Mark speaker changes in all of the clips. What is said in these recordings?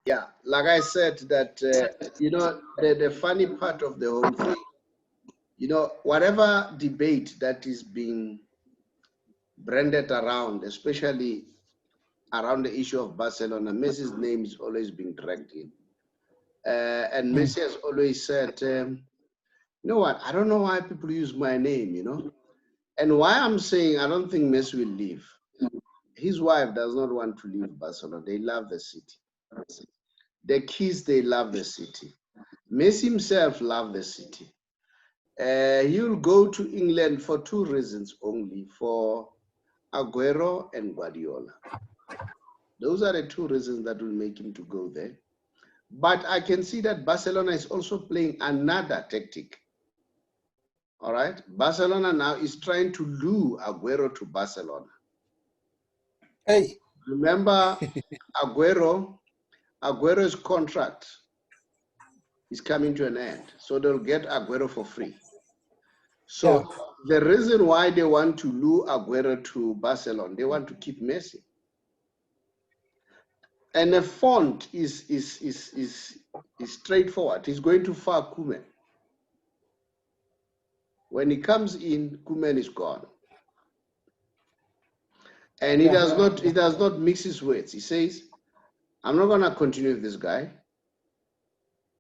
Speaker 1: Yeah, like I said, that you know, the funny part of the whole thing, you know, whatever debate that is being branded around, especially around the issue of Barcelona, Messi's name is always being dragged in. And Messi has always said, you know what, I don't know why people use my name, you know, and why I'm saying I don't think Messi will leave. His wife does not want to leave Barcelona. They love the city. The kids, they love the city. Messi himself loves the city. He'll go to England for two reasons only, for Aguero and Guardiola. Those are the two reasons that will make him to go there. But I can see that Barcelona is also playing another tactic. All right? Barcelona now is trying to lure Aguero to Barcelona.
Speaker 2: Hey.
Speaker 1: Remember, Aguero's contract is coming to an end. So they'll get Aguero for free. So the reason why they want to lure Aguero to Barcelona, they want to keep Messi. And the font is straightforward. He's going to fire Koeman. When he comes in, Koeman is gone. And he does not mix his words. He says, I'm not going to continue with this guy.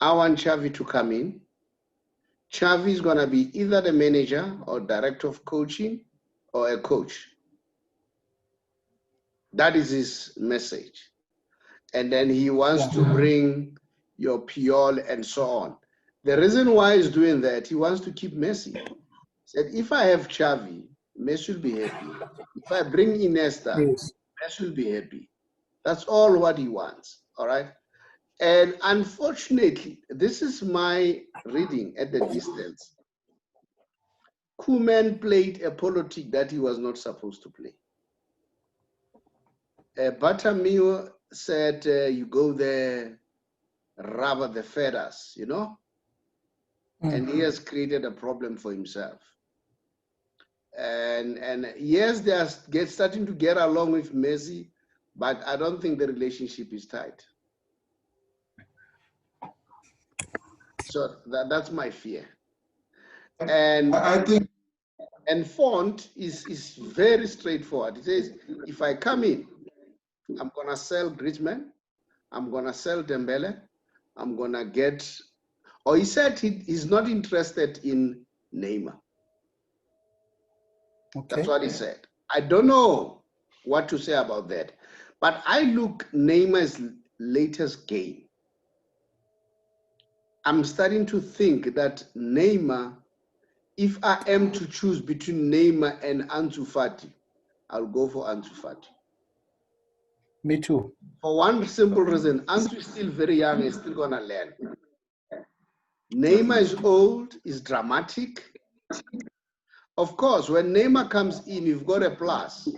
Speaker 1: I want Xavi to come in. Xavi is going to be either the manager or director of coaching or a coach. That is his message. And then he wants to bring your Puyol and so on. The reason why he's doing that, he wants to keep Messi. He said, if I have Xavi, Messi will be happy. If I bring Iniesta, Messi will be happy. That's all what he wants, all right? And unfortunately, this is my reading at the distance. Koeman played a politic that he was not supposed to play. Bartomeu said, you go there, rubber the feathers, you know? And he has created a problem for himself. And yes, they are starting to get along with Messi, but I don't think the relationship is tight. So that's my fear. And
Speaker 3: I think,
Speaker 1: and Font is very straightforward. He says, if I come in, I'm gonna sell Griezmann, I'm gonna sell Dembele, I'm gonna get, or he said he's not interested in Neymar. Okay. That's what he said. I don't know what to say about that. But I look Neymar's latest game. I'm starting to think that Neymar, if I am to choose between Neymar and Ansu Fati, I'll go for Ansu Fati.
Speaker 2: Me too.
Speaker 1: For one simple reason, Ansu is still very young, he's still gonna learn. Neymar is old, is dramatic. Of course, when Neymar comes in, you've got a plus.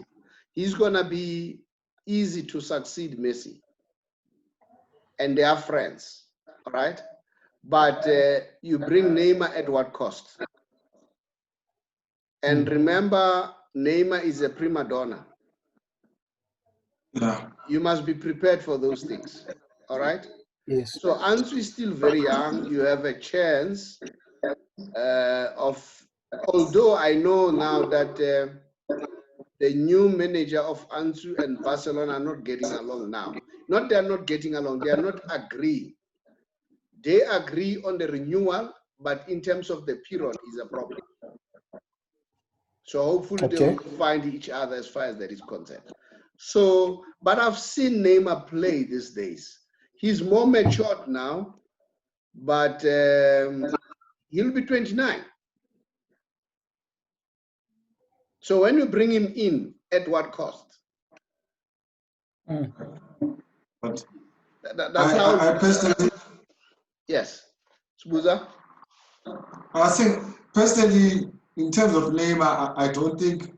Speaker 1: He's gonna be easy to succeed Messi. And they are friends, all right? But you bring Neymar at what cost? And remember, Neymar is a prima donna.
Speaker 3: yeah.
Speaker 1: You must be prepared for those things, all right?
Speaker 2: Yes.
Speaker 1: So Ansu is still very young. You have a chance of, although I know now that the new manager of Ansu and Barcelona are not getting along now. Not they're not getting along, they are not agreeing. They agree on the renewal, but in terms of the period is a problem. So hopefully they will find each other as far as that is concerned. So, but I've seen Neymar play these days. He's more matured now, but he'll be 29. So when you bring him in, at what cost?
Speaker 3: But
Speaker 1: that's how
Speaker 3: I personally,
Speaker 1: yes, Sbuza.
Speaker 3: I think personally, in terms of Neymar, I don't think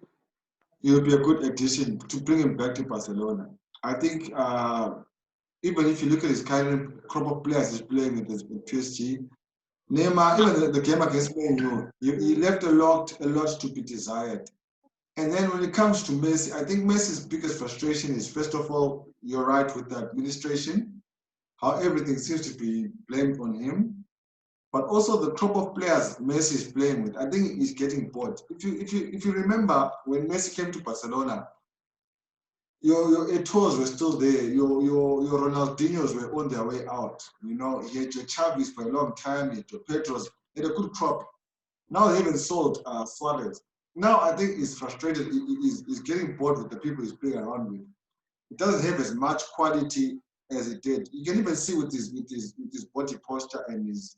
Speaker 3: it would be a good addition to bring him back to Barcelona. I think even if you look at his current crop of players he's playing with PSG, Neymar, even the game against Man U, he left a lot to be desired. And then when it comes to Messi, I think Messi's biggest frustration is, first of all, you're right with the administration, how everything seems to be blamed on him, but also the crop of players Messi is playing with. I think he's getting bored. If you remember when Messi came to Barcelona, your Eto'os were still there. Your Ronaldinhos were on their way out. You know, you had your Chavis for a long time. You had your Pedros. You had a good crop. Now they haven't sold Suarez. Now I think he's frustrated. He's getting bored with the people he's playing around with. It doesn't have as much quality as it did. You can even see with his body posture and his.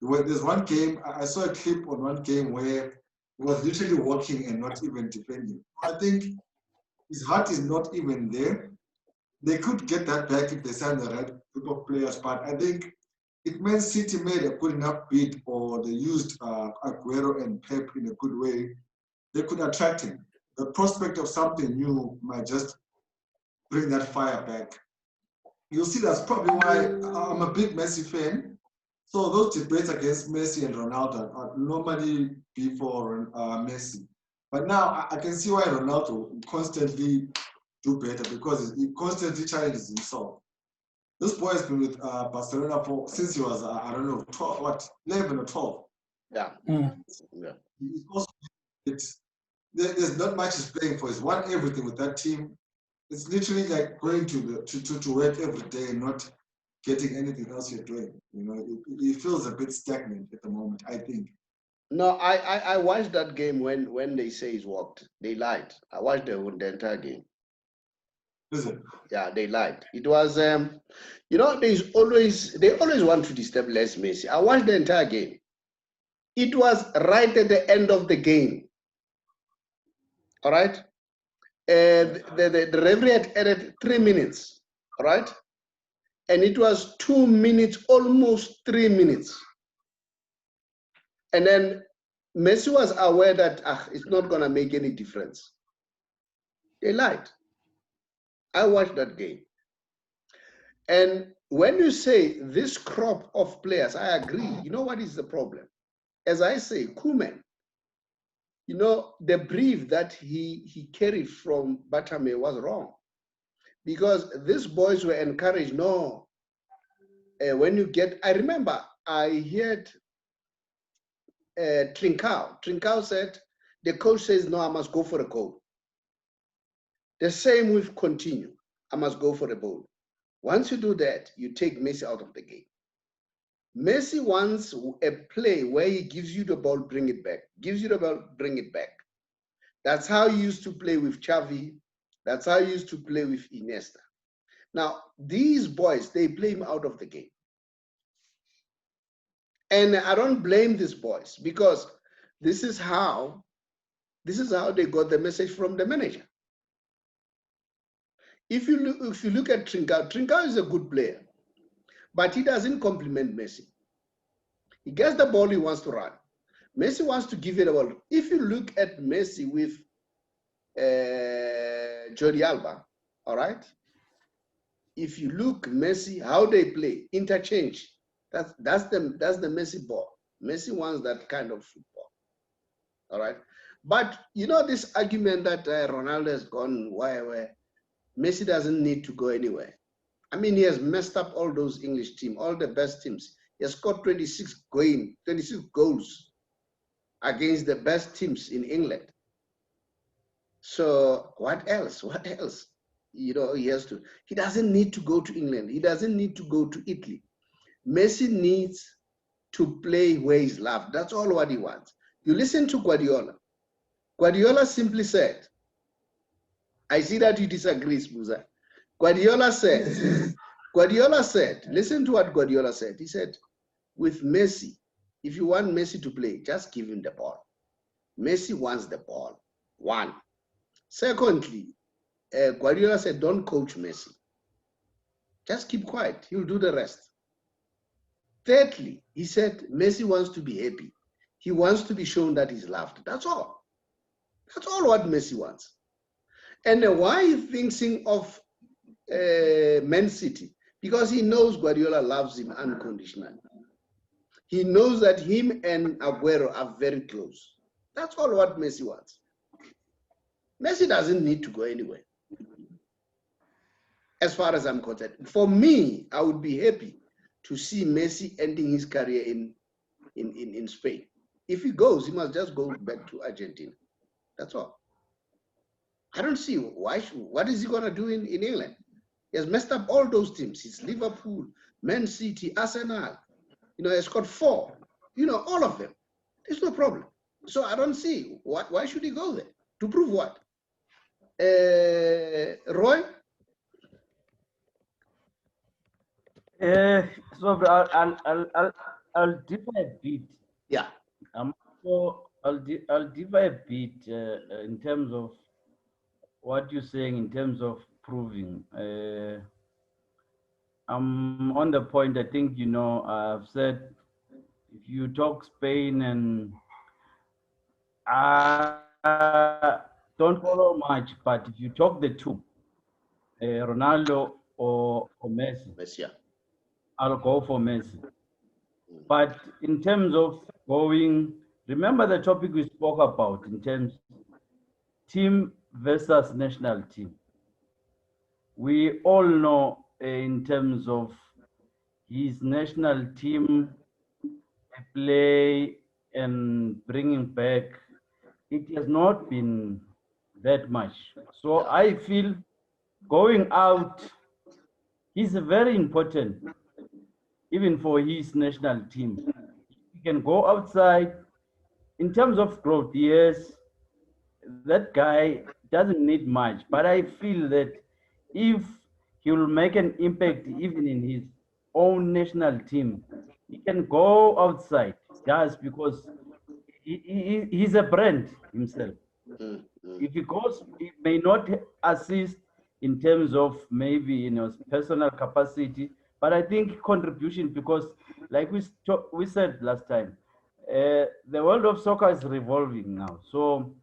Speaker 3: There's one game I saw a clip on one game where he was literally walking and not even defending. I think his heart is not even there. They could get that back if they sign the right group of players, but I think if Man City made a good enough bid or they used Aguero and Pep in a good way, they could attract him. The prospect of something new might just bring that fire back. You'll see that's probably why I'm a big Messi fan. So those debates against Messi and Ronaldo are normally before Messi. But now I can see why Ronaldo constantly do better because he constantly challenges himself. This boy has been with Barcelona since he was, I don't know, 12, what, 11 or 12.
Speaker 1: Yeah.
Speaker 3: Yeah. He's also, there's not much he's playing for. He's won everything with that team. It's literally like going to work every day and not getting anything else you're doing. You know, it feels a bit stagnant at the moment, I think.
Speaker 1: No, I watched that game when they say he's walked. They lied. I watched the entire game.
Speaker 3: Is it?
Speaker 1: Yeah, they lied. It was, you know, they always want to destabilize Messi. I watched the entire game. It was right at the end of the game. All right. The referee had added 3 minutes. All right. And it was 2 minutes, almost 3 minutes. And then Messi was aware that it's not going to make any difference. They lied. I watched that game. And when you say this crop of players, I agree. You know what is the problem? As I say, Koeman, you know, the brief that he carried from Batame was wrong. Because these boys were encouraged, no, when you get, I remember I heard Trincao. Trincao said, the coach says, no, I must go for a goal. The same with Continue. I must go for a goal. Once you do that, you take Messi out of the game. Messi wants a play where he gives you the ball, bring it back. Gives you the ball, bring it back. That's how he used to play with Xavi. That's how he used to play with Iniesta. Now, these boys, they play him out of the game. And I don't blame these boys because this is how they got the message from the manager. If you look at Trincao, Trincao is a good player, but he doesn't compliment Messi. He gets the ball, he wants to run. Messi wants to give it a ball. If you look at Messi with Jordi Alba, all right? If you look Messi, how they play, interchange, that's the Messi ball. Messi wants that kind of football, all right? But you know this argument that Ronaldo has gone where Messi doesn't need to go anywhere. I mean, he has messed up all those English teams, all the best teams. He has scored 26 goals against the best teams in England. So what else? What else? You know, he doesn't need to go to England. He doesn't need to go to Italy. Messi needs to play where he's loved. That's all what he wants. You listen to Guardiola. Guardiola simply said, I see that you disagree, Sbuza. Guardiola said, listen to what Guardiola said. He said, with Messi, if you want Messi to play, just give him the ball. Messi wants the ball, one. Secondly, Guardiola said, don't coach Messi. Just keep quiet, he'll do the rest. Thirdly, he said, Messi wants to be happy. He wants to be shown that he's loved. That's all. That's all what Messi wants. And why he thinking of Man City? Because he knows Guardiola loves him unconditionally. He knows that him and Aguero are very close. That's all what Messi wants. Messi doesn't need to go anywhere. as far as I'm concerned. For me, I would be happy to see Messi ending his career in Spain. If he goes, he must just go back to Argentina. That's all. I don't see what is he going to do in England? He has messed up all those teams. It's Liverpool, Man City, Arsenal. He has got 4. All of them. There's no problem. So I don't see why should he go there? To prove what? Roy?
Speaker 4: So I'll differ a bit.
Speaker 1: Yeah.
Speaker 4: I'll differ a bit in terms of what you're saying in terms of proving. I'm on the point. I think I've said if you talk Spain and I don't follow much, but if you talk the two, Ronaldo or Messi,
Speaker 1: Messi.
Speaker 4: I'll go for Messi. But in terms of going, remember the topic we spoke about in terms team versus national team. We all know in terms of his national team play and bringing back, it has not been that much. So I feel going out is very important, even for his national team. He can go outside. In terms of growth, yes, that guy doesn't need much, but I feel that if he will make an impact even in his own national team, he can go outside just because he's a brand himself. If he goes, he may not assist in terms of maybe personal capacity, but I think contribution, because like we said last time, the world of soccer is revolving now. So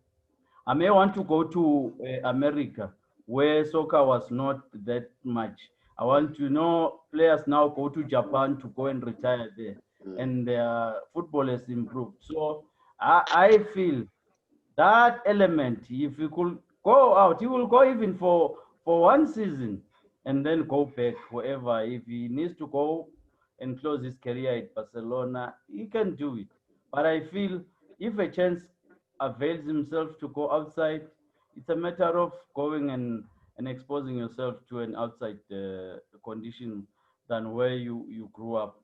Speaker 4: I may want to go to America, where soccer was not that much. I want to know players now go to Japan to go and retire there, and football has improved. So I feel that element, if he could go out, he will go even for one season and then go back wherever. If he needs to go and close his career at Barcelona, he can do it. But I feel if a chance avails himself to go outside, it's a matter of going and exposing yourself to an outside condition than where you grew up.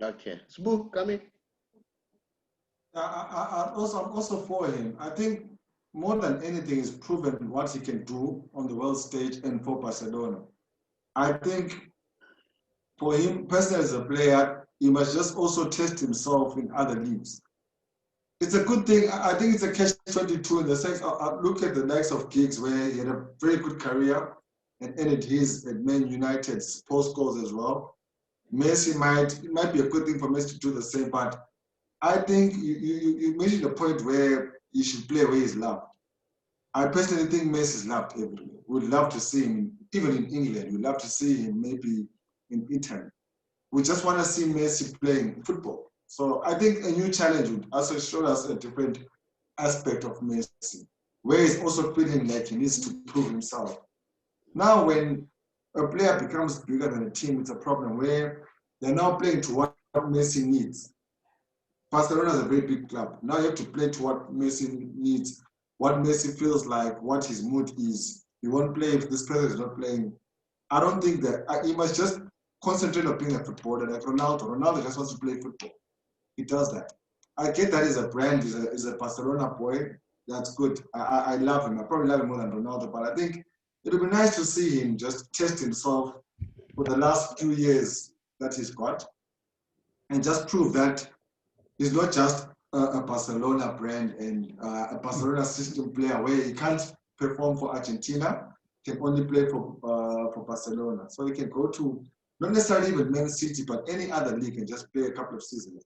Speaker 1: Okay. Sbu, come in.
Speaker 3: I'm also for him. I think more than anything, he's proven what he can do on the world stage and for Barcelona. I think for him, personally as a player, he must just also test himself in other leagues. It's a good thing. I think it's a catch-22 in the sense, look at the likes of Giggs, where he had a very good career and ended his at Man United's post goals as well. Messi it might be a good thing for Messi to do the same, but I think you mentioned the point where he should play where he's loved. I personally think Messi is loved everywhere. We'd love to see him, even in England. We'd love to see him maybe in Italy. We just want to see Messi playing football. So I think a new challenge would also show us a different aspect of Messi, where he's also feeling like he needs to prove himself. Now, when a player becomes bigger than a team, it's a problem where they're now playing to what Messi needs. Barcelona is a very big club. Now you have to play to what Messi needs, what Messi feels like, what his mood is. He won't play if this player is not playing. I don't think that he must just concentrate on being a footballer like Ronaldo. Ronaldo just wants to play football. He does that. I get that he's a brand, he's a Barcelona boy. That's good. I love him. I probably love him more than Ronaldo, but I think it would be nice to see him just test himself for the last few years that he's got and just prove that he's not just a Barcelona brand and a Barcelona system player where he can't perform for Argentina, can only play for Barcelona. So he can go to, not necessarily even Man City, but any other league and just play a couple of seasons.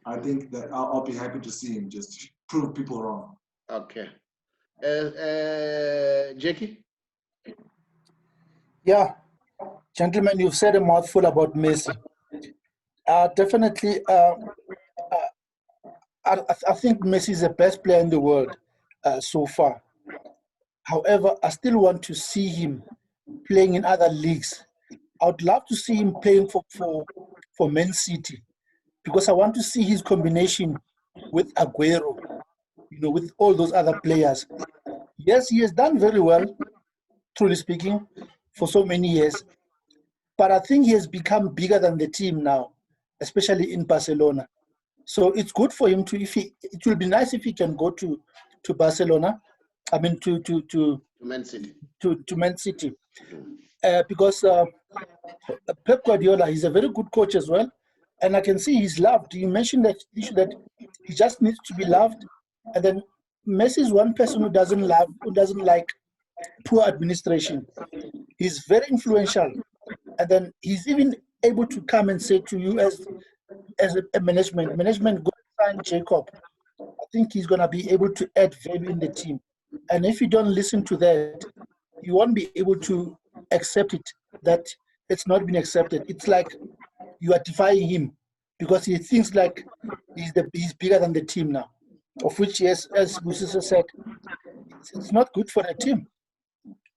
Speaker 3: I think that I'll be happy to see him just prove people wrong.
Speaker 1: Okay. Jackie?
Speaker 2: Yeah, gentlemen, you've said a mouthful about Messi. Definitely, I think Messi is the best player in the world so far. However, I still want to see him playing in other leagues. I would love to see him playing for Man City, because I want to see his combination with Aguero, with all those other players. Yes, he has done very well, truly speaking, for so many years. But I think he has become bigger than the team now, especially in Barcelona. So it's good for him it will be nice if he can go to Barcelona. I mean to
Speaker 1: Man City.
Speaker 2: To Man City, because Pep Guardiola, he's a very good coach as well, and I can see he's loved. You mentioned that issue that he just needs to be loved, and then Messi is one person who doesn't like poor administration. He's very influential, and then he's even able to come and say to you as a management, go sign Jacob. I think he's going to be able to add value in the team. And if you don't listen to that, you won't be able to accept it, that it's not been accepted. It's like you are defying him because he thinks like he's bigger than the team now, of which, yes, as Busisa said, it's not good for a team.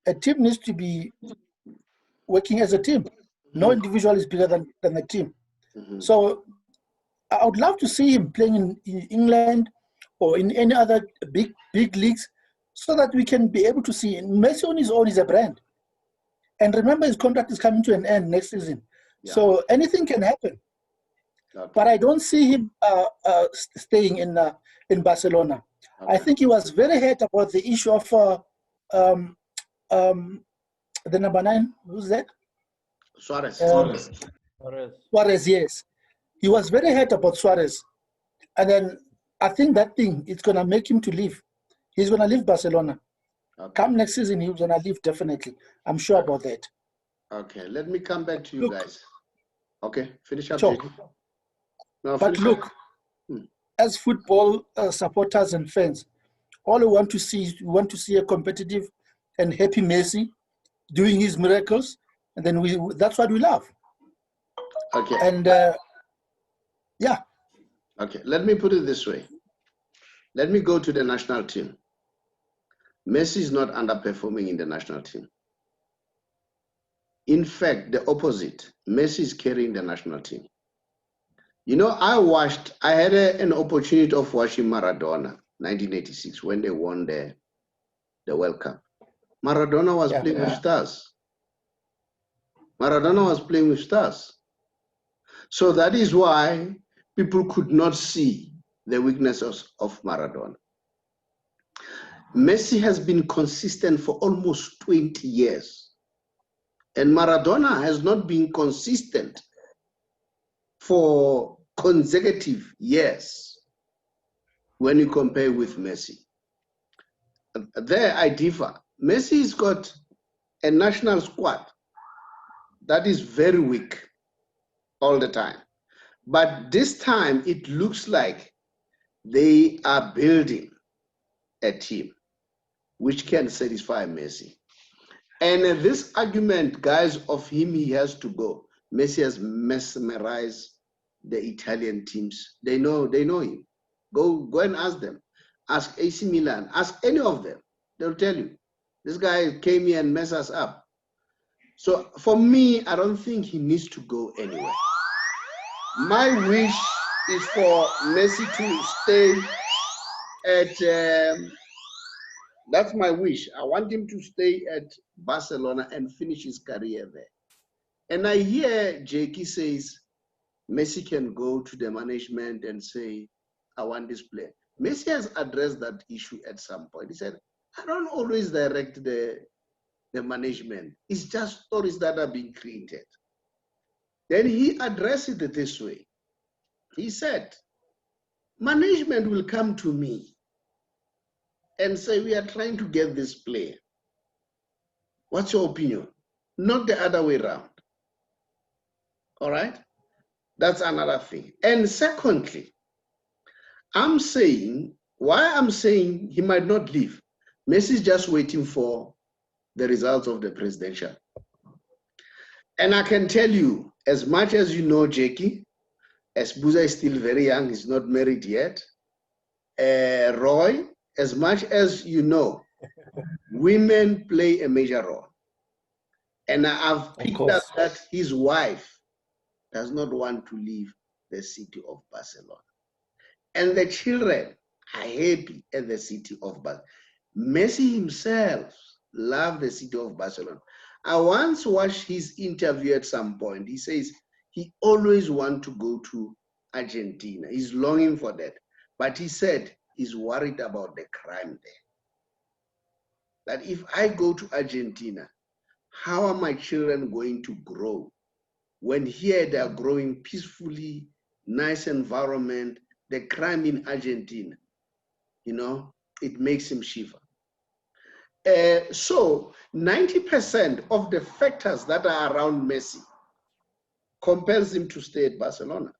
Speaker 2: A team needs to be working as a team. No individual is bigger than the team. So I would love to see him playing in England or in any other big leagues, so that we can be able to see Messi on his own is a brand. And remember, his contract is coming to an end next season. Yeah. So anything can happen. Okay. But I don't see him staying in Barcelona. Okay. I think he was very hurt about the issue of the number 9. Who's that?
Speaker 1: Suarez.
Speaker 2: Suarez, yes. He was very hurt about Suarez. And then I think that thing, it's going to make him to leave. He's going to leave Barcelona. Okay. Come next season, he's going to leave definitely. I'm sure about that.
Speaker 1: Okay, let me come back to you guys. Okay, finish up.
Speaker 2: Sure. No, but look, as football supporters and fans, all we want to see is a competitive and happy Messi doing his miracles, and then that's what we love.
Speaker 1: Okay.
Speaker 2: And yeah.
Speaker 1: Okay, let me put it this way. Let me go to the national team. Messi is not underperforming in the national team. In fact, the opposite. Messi is carrying the national team. I had an opportunity of watching Maradona, 1986, when they won the World Cup. Maradona was playing with stars. Maradona was playing with stars. So that is why people could not see the weaknesses of Maradona. Messi has been consistent for almost 20 years. And Maradona has not been consistent for consecutive years when you compare with Messi. There I differ. Messi's got a national squad that is very weak all the time. But this time it looks like they are building a team which can satisfy Messi. And this argument, guys, of him, he has to go. Messi has mesmerized the Italian teams. They know him. Go and ask them. Ask AC Milan. Ask any of them. They'll tell you. This guy came here and messed us up. So for me, I don't think he needs to go anywhere. My wish is for Messi to stay at, that's my wish. I want him to stay at Barcelona and finish his career there. And I hear Jakey says, Messi can go to the management and say, I want this player. Messi has addressed that issue at some point. He said, I don't always direct the management. It's just stories that are being created. Then he addressed it this way. He said, management will come to me and say, we are trying to get this player. What's your opinion? Not the other way around. All right? That's another thing. And secondly, I'm saying he might not leave. Messi is just waiting for the results of the presidential. And I can tell you, as much as you know Jakey, Sbuza is still very young, he's not married yet. Roy, as much as you know, women play a major role. And I've picked up
Speaker 2: course.
Speaker 1: that his wife does not want to leave the city of Barcelona. And the children are happy at the city of Barcelona. Messi himself loved the city of Barcelona. I once watched his interview at some point. He says he always wants to go to Argentina. He's longing for that. But he said he's worried about the crime there. That if I go to Argentina, how are my children going to grow? When here they are growing peacefully, nice environment, the crime in Argentina, you know, it makes him shiver. So 90% of the factors that are around Messi compels him to stay at Barcelona.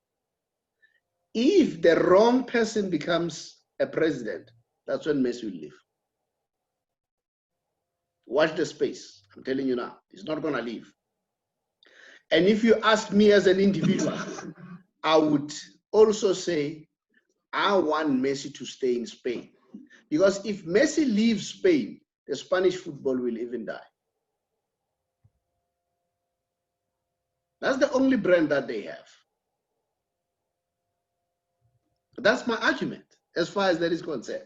Speaker 1: If the wrong person becomes a president, that's when Messi will leave. Watch the space. I'm telling you now, he's not going to leave. And if you ask me as an individual, I would also say, I want Messi to stay in Spain. Because if Messi leaves Spain, the Spanish football will even die. That's the only brand that they have. That's my argument as far as that is concerned.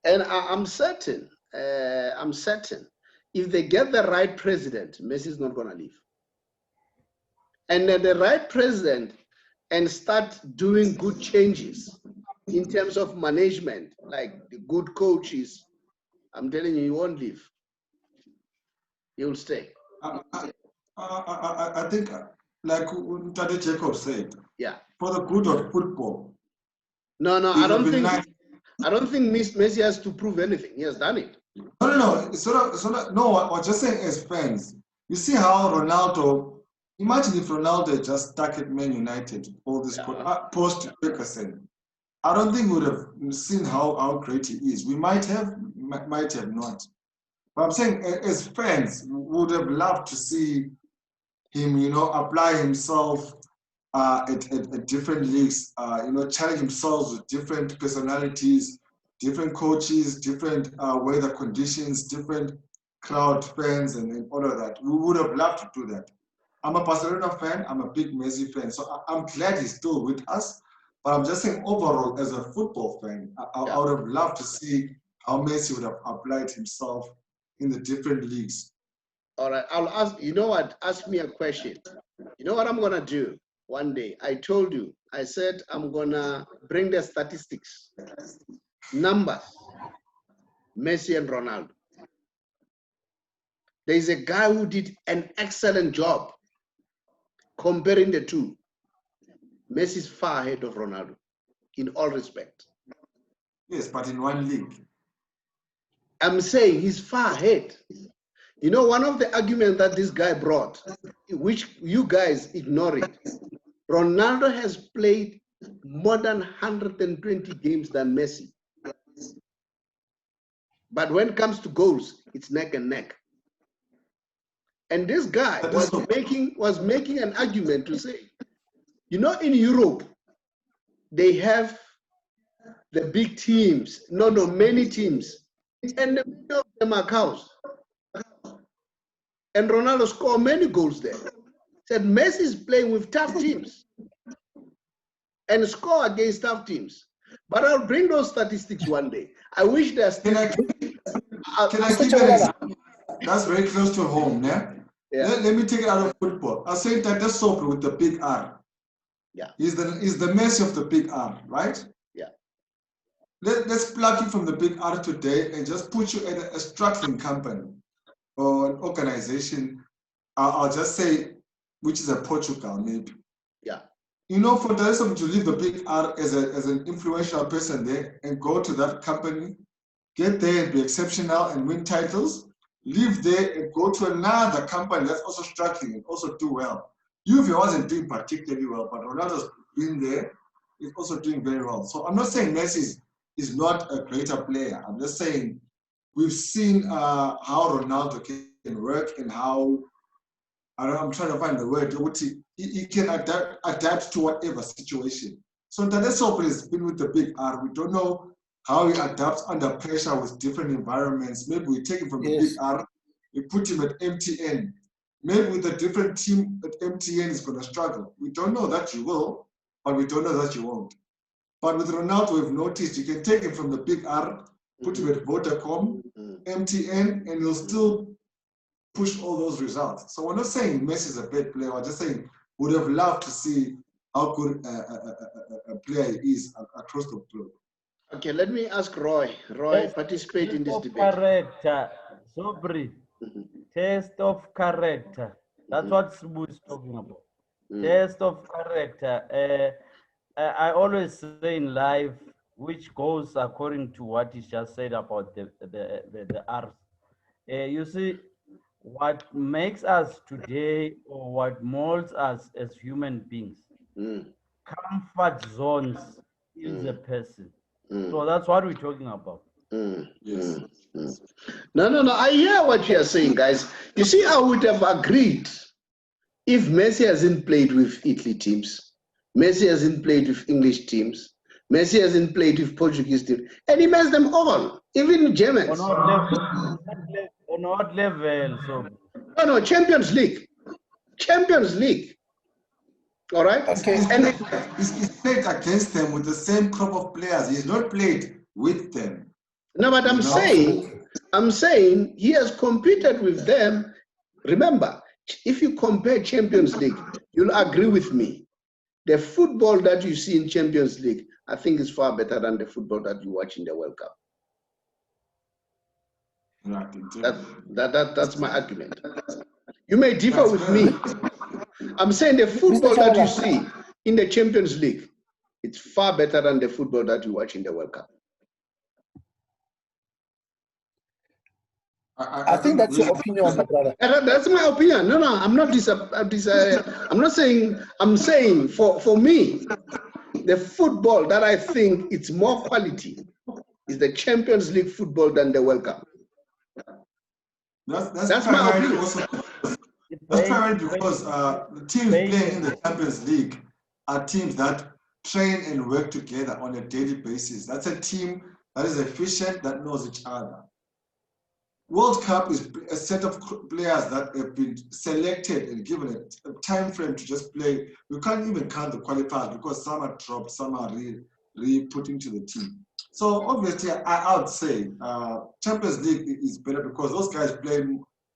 Speaker 1: And I'm certain, if they get the right president, Messi is not going to leave. And the right president and start doing good changes in terms of management, like the good coaches, I'm telling you, he won't leave. He will stay.
Speaker 3: I think, like Tade Jacob said,
Speaker 1: yeah,
Speaker 3: for the good of football.
Speaker 1: No, I don't think Messi has to prove anything. He has done it.
Speaker 3: No. No, I was just saying as fans, you see how Ronaldo, imagine if Ronaldo just stuck at Man United all this post Ferguson. I don't think we would have seen how great he is. We might have not. But I'm saying as fans, we would have loved to see him, you know, apply himself at different leagues, you know, challenge himself with different personalities, different coaches, different weather conditions, different crowd fans, and all of that. We would have loved to do that. I'm a Barcelona fan. I'm a big Messi fan. So I'm glad he's still with us. But I'm just saying overall, as a football fan, I would have loved to see how Messi would have applied himself in the different leagues.
Speaker 1: All right, I'll ask, you know what, ask me a question. You know what I'm going to do one day? I told you, I said I'm going to bring the statistics, numbers, Messi and Ronaldo. There's a guy who did an excellent job comparing the two. Messi is far ahead of Ronaldo in all respect.
Speaker 3: Yes, but in one league.
Speaker 1: I'm saying he's far ahead. You know, one of the arguments that this guy brought, which you guys ignore it, Ronaldo has played more than 120 games than Messi. But when it comes to goals, it's neck and neck. And this guy was making an argument to say, you know, in Europe, they have the big teams, many teams, and many of them are cows. And Ronaldo scored many goals there. Said Messi is playing with tough teams and score against tough teams. But I'll bring those statistics one day. I wish there's still.
Speaker 3: Can I give an example? That's very close to home, yeah? Let me take it out of football. I say that that's Saubrey with the big R.
Speaker 1: Yeah.
Speaker 3: He's the Messi of the big R, right?
Speaker 1: Yeah.
Speaker 3: Let's plug you from the big R today and just put you at a struggling company or an organization. I'll just say, which is a Portugal, maybe.
Speaker 1: Yeah.
Speaker 3: You know, for the rest of them to leave the big R as an influential person there and go to that company, get there and be exceptional and win titles, leave there and go to another company that's also struggling and also do well. Juve wasn't doing particularly well, but Ronaldo's been there, is also doing very well. So I'm not saying Messi is not a greater player. I'm just saying we've seen how Ronaldo can work and how, I'm trying to find the word, he can adapt to whatever situation. So Saubrey has been with the big R. We don't know how he adapts under pressure with different environments. Maybe we take him from the big R, we put him at MTN, maybe with a different team at MTN is going to struggle. We don't know that you will, but we don't know that you won't. But with Ronaldo, we've noticed you can take him from the big R, put him at Vodacom, MTN, and he'll still push all those results. So we're not saying Messi is a bad player. We're just saying we would have loved to see how good a player he is across the globe.
Speaker 1: Okay, let me ask Roy. Roy, participate in this debate.
Speaker 4: Character, Saubrey. Test of character. That's what Sbu is talking about. Test of character. I always say in life, which goes according to what he just said about the R's. You see, what makes us today, or what molds us as human beings, comfort zones is a person. So that's what we're talking about.
Speaker 3: Yes.
Speaker 1: No. I hear what you are saying, guys. You see, I would have agreed if Messi hasn't played with Italy teams, Messi hasn't played with English teams, Messi hasn't played with Portuguese teams, and he messed them all, even Germans.
Speaker 4: On what level? So
Speaker 1: No, Champions League. Champions League. All right?
Speaker 2: Okay.
Speaker 1: And
Speaker 3: He's played against them with the same crop of players. He's not played with them.
Speaker 1: no, but I'm saying he has competed with them. Remember, if you compare Champions League, you'll agree with me. The football that you see in Champions League, I think is far better than the football that you watch in the World Cup. That's my argument. You may differ with me. I'm saying the football that you see in the Champions League, it's far better than the football that you watch in the World Cup.
Speaker 2: I think that's your opinion, my brother.
Speaker 1: That's my opinion. No, I'm not I'm not saying. I'm saying for me, the football that I think it's more quality is the Champions League football than the World Cup.
Speaker 3: That's my opinion. That's primarily because the teams playing in the Champions League are teams that train and work together on a daily basis. That's a team that is efficient, that knows each other. World Cup is a set of players that have been selected and given a time frame to just play. We can't even count the qualifiers because some are dropped, some are re-put into the team. So obviously, I would say Champions League is better because those guys play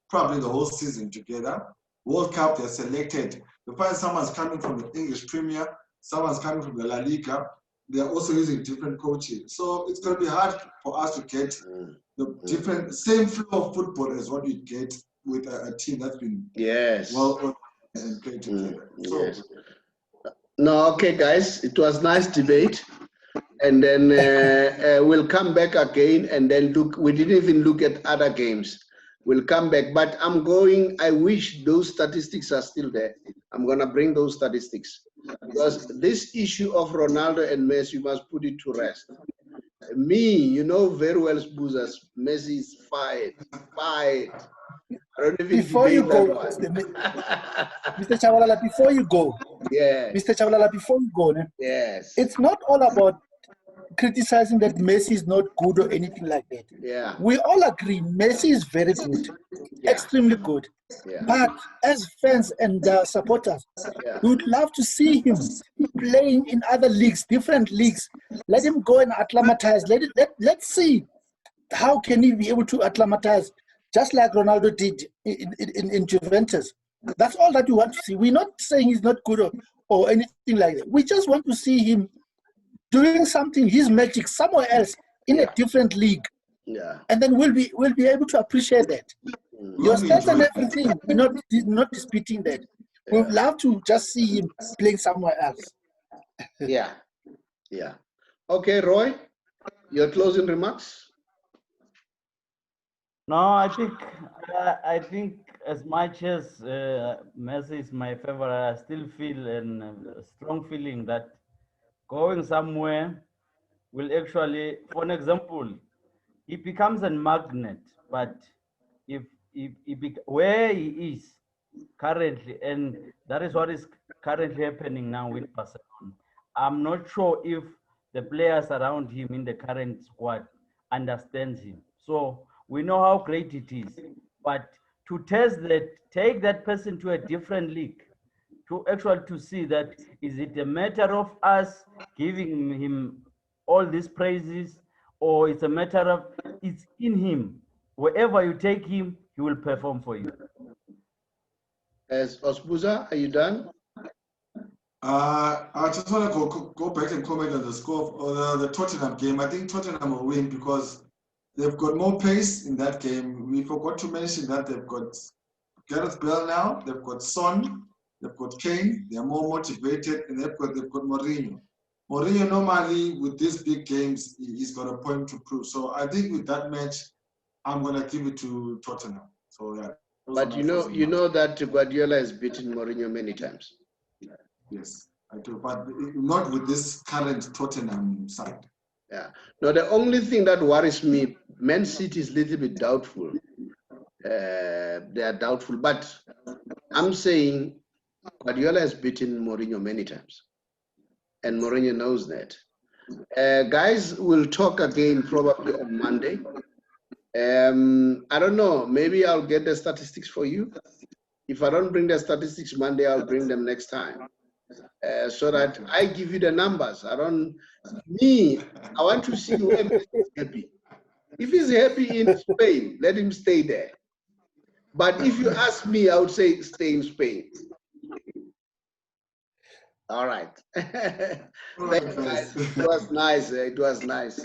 Speaker 3: probably the whole season together. World Cup, they're selected. You find someone's coming from the English Premier, someone's coming from the La Liga. They're also using different coaches. So it's going to be hard for us to get the different, same flow of football as what you get with a team that's been well and played together.
Speaker 1: Yes. No, okay, guys, it was nice debate. And then we'll come back again and then look. We didn't even look at other games. We'll come back. But I wish those statistics are still there. I'm going to bring those statistics. Because this issue of Ronaldo and Messi, you must put it to rest. Me, you know very well, Sbuza, Messi is fired. I don't even
Speaker 2: before you go, Mr. Tshabalala, before you go, Mr. Tshabalala, before you go,
Speaker 1: yes,
Speaker 2: it's not all about criticizing that Messi is not good or anything like that.
Speaker 1: Yeah,
Speaker 2: we all agree Messi is very good, extremely good. But as fans and supporters, we would love to see him playing in other leagues, different leagues. Let him go and acclimatize. Let's see how can he be able to acclimatize, just like Ronaldo did in Juventus. That's all that we want to see. We're not saying he's not good or anything like that. We just want to see him doing something, his magic somewhere else in a different league.
Speaker 1: Yeah.
Speaker 2: And then we'll be able to appreciate that. Your stats and everything, we're not disputing that. We'd love to just see him playing somewhere else.
Speaker 1: Yeah. Okay, Roy, your closing remarks?
Speaker 4: No, I think as much as Messi is my favorite, I still feel a strong feeling that going somewhere will actually, for an example, he becomes a magnet, but where he is currently, and that is what is currently happening now with Barcelona, I'm not sure if the players around him in the current squad understands him. So we know how great it is, but to test that, take that person to a different league, to see that is it a matter of us giving him all these praises, or it's a matter of it's in him. Wherever you take him, he will perform for you.
Speaker 1: As Sbuza, are you done?
Speaker 3: I just want to go back and comment on the score of the Tottenham game. I think Tottenham will win because they've got more pace in that game. We forgot to mention that they've got Gareth Bale now, they've got Son, they've got Kane, they're more motivated, and they've got Mourinho. Mourinho normally with these big games, he's got a point to prove. So I think with that match, I'm gonna give it to Tottenham. So yeah.
Speaker 1: But you know that Guardiola has beaten Mourinho many times.
Speaker 3: Yes, I do, but not with this current Tottenham side.
Speaker 1: Yeah. No, the only thing that worries me, Man City is a little bit doubtful. They are doubtful, but I'm saying Guardiola has beaten Mourinho many times, and Mourinho knows that. Guys, we'll talk again probably on Monday. I don't know, maybe I'll get the statistics for you. If I don't bring the statistics Monday, I'll bring them next time. So that I give you the numbers. I want to see where Messi is happy. If he's happy in Spain, let him stay there. But if you ask me, I would say stay in Spain. All right. Thanks, guys. It was nice. It was nice.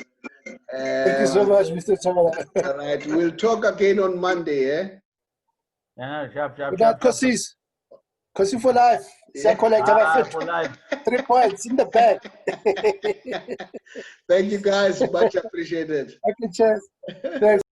Speaker 2: Thank you so much, Mr. Tshabalala.
Speaker 1: All right. We'll talk again on Monday.
Speaker 4: Yeah, sharp.
Speaker 2: Without Kosis. Kosi for life.
Speaker 1: Yeah.
Speaker 4: For life.
Speaker 2: 3 points in the bag.
Speaker 1: Thank you, guys. Much appreciated.
Speaker 2: Thank you, cheers. Thanks.